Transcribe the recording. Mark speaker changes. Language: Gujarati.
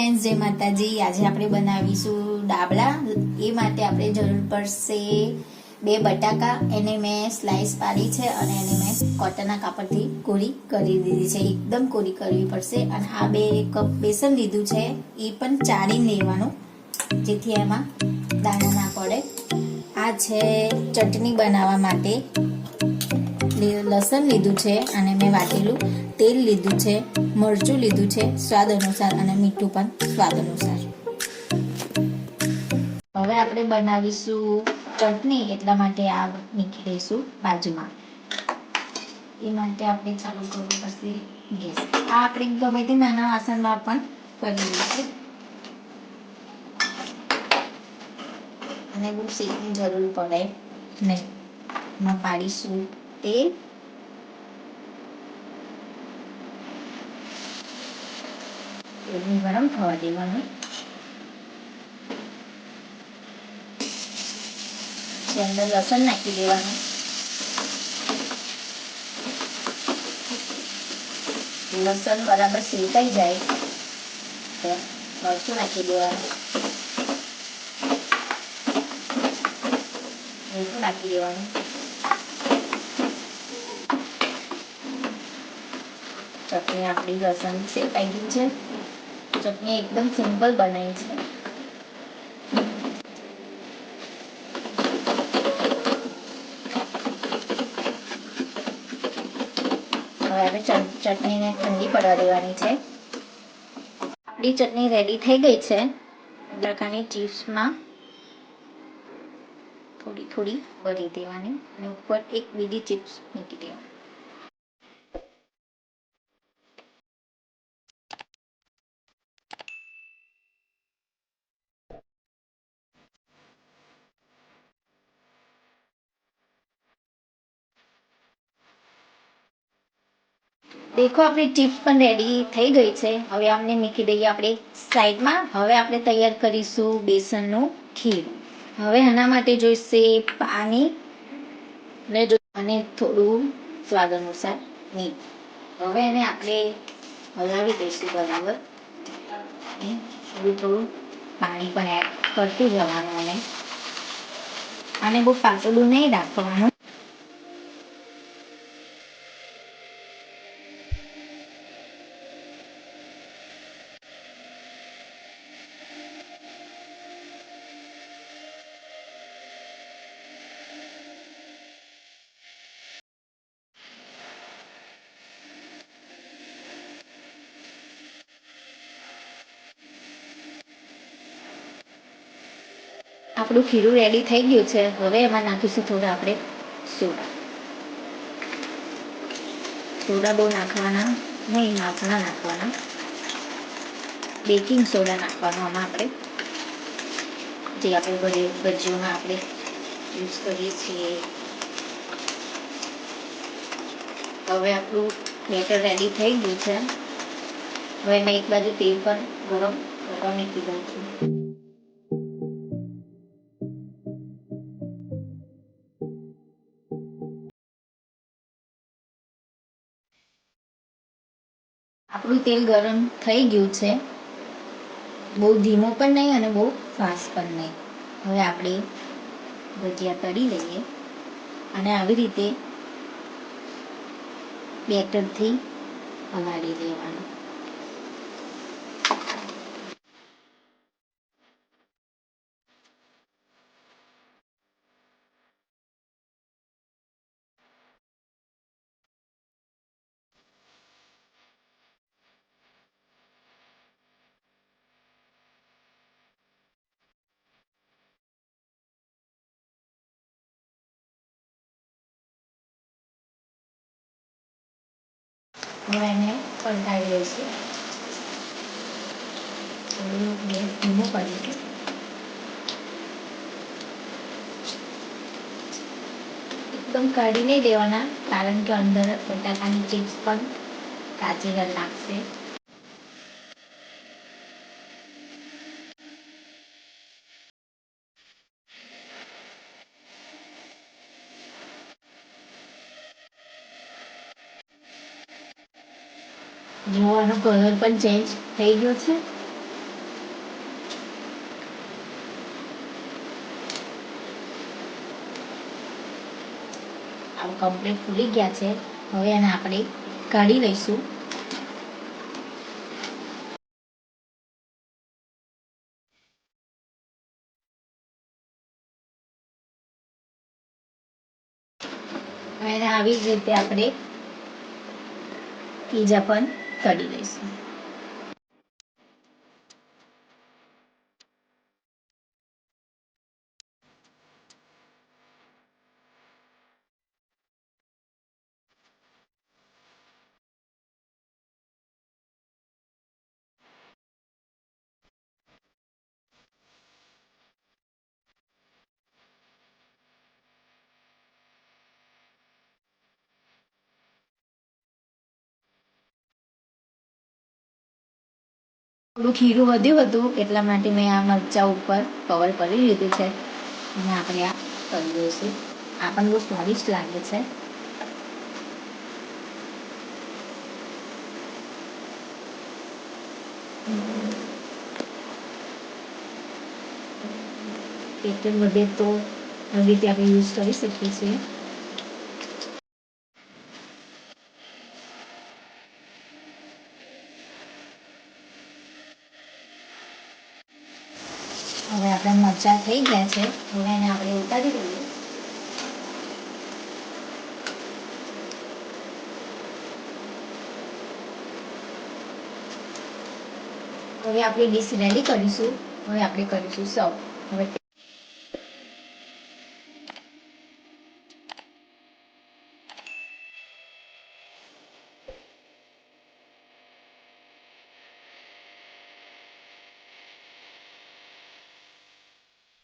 Speaker 1: ફ્રેન્ડ્સ, જય માતાજી. આજે આપણે બનાવીશું ડાબલા. એ માટે આપણે જરૂર પડશે 2 બટાકા. એને મેં સ્લાઈસ પાડી છે અને એને મેં કોટનના કાપડથી કોરી કરી દીધી છે. એકદમ કોરી કરવી પડશે. અને આ 2 કપ બેસન લીધું છે, એ પણ ચાળીને લેવાનું જેથી એમાં દાણા ના પડે. આ છે ચટણી બનાવવા માટે લસણ લીધું છે અને મેં વાટેલું તેલ લીધું છે, મરચું લીધું છે સ્વાદ અનુસાર અને મીઠું પણ સ્વાદ અનુસાર. હવે આપણે બનાવીશું ચટણી, એટલા માટે આ મૂકી દઈશું બાજુમાં. એ માટે આપણે ચાલુ કરવું પડશે ગેસ. આ આપણે ગમે તે નાના વાસણમાં પણ કરી દઈશું અને બહુ શેકની જરૂર પડે નહીં. એમાં પાડીશું તેલ. તેલને ગરમ થવા દેવાનું. અંદર લસણ નાખી દેવાનું. લસણ બરાબર શેકાઈ જાય તો મરચું નાખી દેવાનું. મીઠું નાખી દેવાનું. ચટણી આપણી લસણ શેકાઈ ગઈ છે. ચટણી એકદમ સિમ્પલ બનાવી છે. હવે આપણે ચટણીને ઠંડી પડવા દેવાની છે. આપણી ચટણી રેડી થઈ ગઈ છે. બટાકાની ચિપ્સમાં થોડી થોડી ભરી દેવાની અને ઉપર એક બીજી ચિપ્સ મૂકી દેવાની. દેખો, આપણી ચિપ્સ પણ રેડી થઈ ગઈ છે. હવે આમને મૂકી દઈએ આપણે સાઈડમાં. હવે આપણે તૈયાર કરીશું બેસનનું ખીર. હવે આના માટે જોઈશે પાણી અને થોડું સ્વાદ અનુસાર મીઠ. હવે એને આપણે હલાવી દઈશું બરાબર. થોડું થોડું પાણી પણ એડ કરતું જવાનું. અને બહુ પાતળું નહીં રાખવાનું. આપણું ખીરું રેડી થઈ ગયું છે. હવે એમાં નાખીશું થોડા આપણે સોડા. સોડા બહુ નાખવાના નહીં, નાખવાના નાખવાના. બેકિંગ સોડા નાખવાનો આમાં આપણે, જે આપણે ભજીયોમાં આપણે યુઝ કરીએ છીએ. હવે આપણું બેટર રેડી થઈ ગયું છે. હવે મેં એક બાજુ તેલ પણ ગરમ કરવા મૂકી દઉં છું. આપણું તેલ ગરમ થઈ ગયું છે. બહુ ધીમો પણ નહીં અને બહુ ફાસ્ટ પણ નહીં. હવે આપણે ભજીયા તળી લઈએ અને આવી રીતે બેટરથી હલાવી લેવાનું. હવે એને પલટાવી દઈશું. થોડું ગેસ ધીમું કરીશું. એકદમ કાઢી નહીં દેવાના, કારણ કે અંદર બટાકાની ચિપ્સ પણ કાચી લાગશે. જોવાનો કલર પણ ચેન્જ થઈ ગયો છે. કમ્પ્લીટ ફૂલી ગયા છે. હવે એને આપણે કાઢી લઈશું. હવે એને આવી જ રીતે આપણે બીજા પણ તળી લઈશું. થોડું ખીરું વધ્યું હતું એટલા માટે મેં આ મરચાં ઉપર કવર કરી લીધું છે અને આપણે આ કરી દઈશું. આ પણ બહુ સ્વાદિષ્ટ લાગે છે. પેકેટ વધે તો આવી રીતે આપણે યુઝ કરી શકીએ છીએ. હવે આપણા મરચાં થઈ ગયા છે. હવે એને આપણે ઉતારી દઈએ. હવે આપણે ડીશ રેડી કરીશું. હવે આપણે કરીશું સર્વ. હવે